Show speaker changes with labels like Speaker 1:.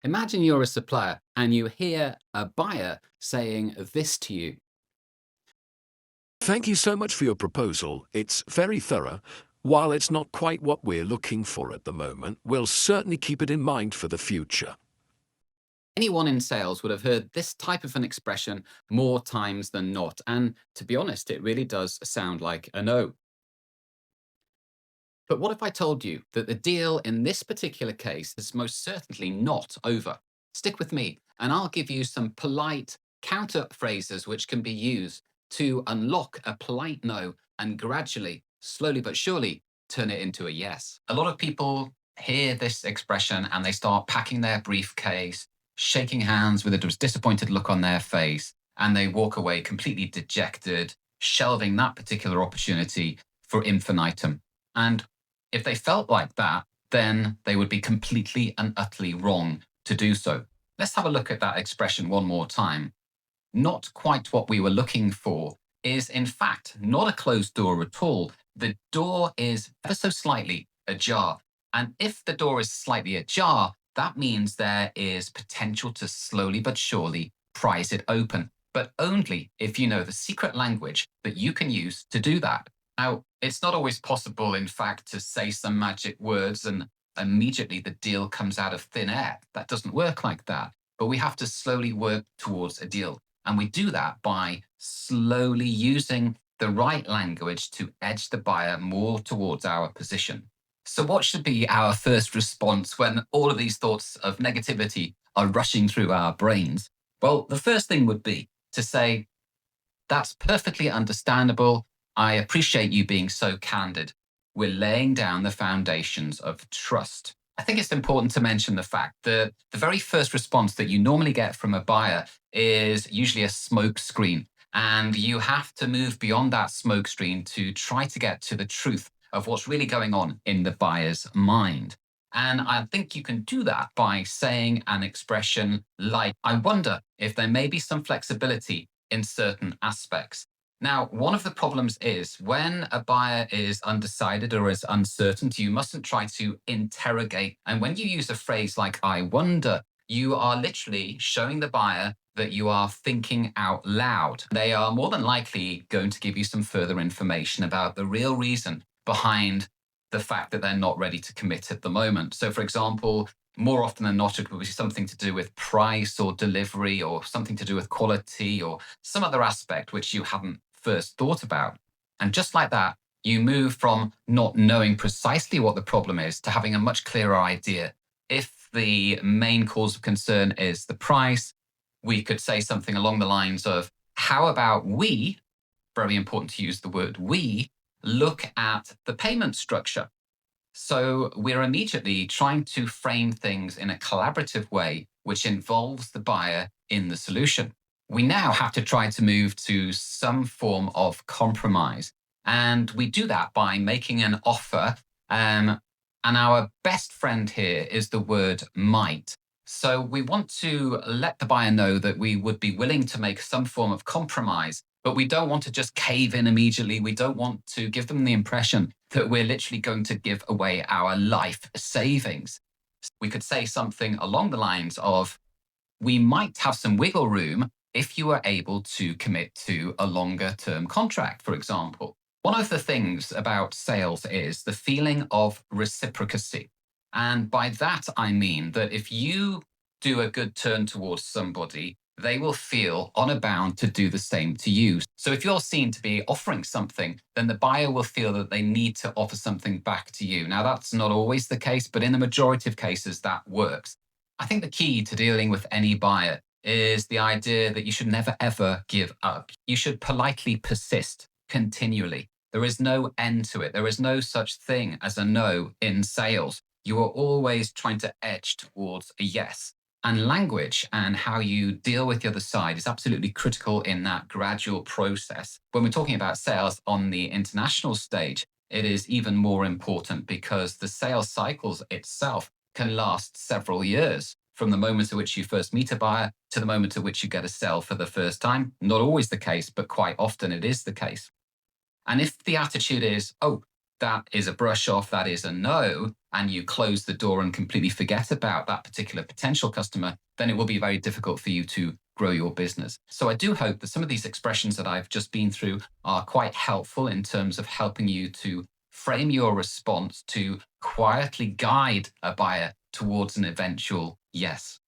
Speaker 1: Imagine you're a supplier and you hear a buyer saying this to you.
Speaker 2: Thank you so much for your proposal. It's very thorough. While it's not quite what we're looking for at the moment, we'll certainly keep it in mind for the future.
Speaker 1: Anyone in sales would have heard this type of an expression more times than not. And to be honest, it really does sound like a no. But what if I told you that the deal in this particular case is most certainly not over? Stick with me, and I'll give you some polite counter phrases which can be used to unlock a polite no and gradually, slowly but surely, turn it into a yes. A lot of people hear this expression and they start packing their briefcase, shaking hands with a disappointed look on their face, and they walk away completely dejected, shelving that particular opportunity for infinitum. And if they felt like that, then they would be completely and utterly wrong to do so. Let's have a look at that expression one more time. Not quite what we were looking for is, in fact, not a closed door at all. The door is ever so slightly ajar. And if the door is slightly ajar, that means there is potential to slowly but surely prise it open, but only if you know the secret language that you can use to do that. Now, it's not always possible, in fact, to say some magic words and immediately the deal comes out of thin air. That doesn't work like that. But we have to slowly work towards a deal. And we do that by slowly using the right language to edge the buyer more towards our position. So, what should be our first response when all of these thoughts of negativity are rushing through our brains? Well, the first thing would be to say, that's perfectly understandable. I appreciate you being so candid. We're laying down the foundations of trust. I think it's important to mention the fact that the very first response that you normally get from a buyer is usually a smoke screen. And you have to move beyond that smoke screen to try to get to the truth of what's really going on in the buyer's mind. And I think you can do that by saying an expression like, I wonder if there may be some flexibility in certain aspects. Now, one of the problems is when a buyer is undecided or is uncertain, you mustn't try to interrogate. And when you use a phrase like, I wonder, you are literally showing the buyer that you are thinking out loud. They are more than likely going to give you some further information about the real reason behind the fact that they're not ready to commit at the moment. So, for example, more often than not, it will be something to do with price or delivery or something to do with quality or some other aspect which you haven't first thought about. And just like that, you move from not knowing precisely what the problem is to having a much clearer idea. If the main cause of concern is the price, we could say something along the lines of, how about we, very important to use the word we, look at the payment structure? So we're immediately trying to frame things in a collaborative way, which involves the buyer in the solution. We now have to try to move to some form of compromise. And we do that by making an offer. And our best friend here is the word might. So we want to let the buyer know that we would be willing to make some form of compromise, but we don't want to just cave in immediately. We don't want to give them the impression that we're literally going to give away our life savings. We could say something along the lines of, we might have some wiggle room if you are able to commit to a longer term contract, for example. One of the things about sales is the feeling of reciprocity. And by that, I mean that if you do a good turn towards somebody, they will feel honor bound to do the same to you. So if you're seen to be offering something, then the buyer will feel that they need to offer something back to you. Now, that's not always the case, but in the majority of cases, that works. I think the key to dealing with any buyer is the idea that you should never, ever give up. You should politely persist continually. There is no end to it. There is no such thing as a no in sales. You are always trying to edge towards a yes. And language and how you deal with the other side is absolutely critical in that gradual process. When we're talking about sales on the international stage, it is even more important because the sales cycles itself can last several years from the moment at which you first meet a buyer to the moment at which you get a sell for the first time. Not always the case, but quite often it is the case. And if the attitude is, oh, that is a brush off, that is a no, and you close the door and completely forget about that particular potential customer, then it will be very difficult for you to grow your business. So I do hope that some of these expressions that I've just been through are quite helpful in terms of helping you to frame your response to quietly guide a buyer towards an eventual yes.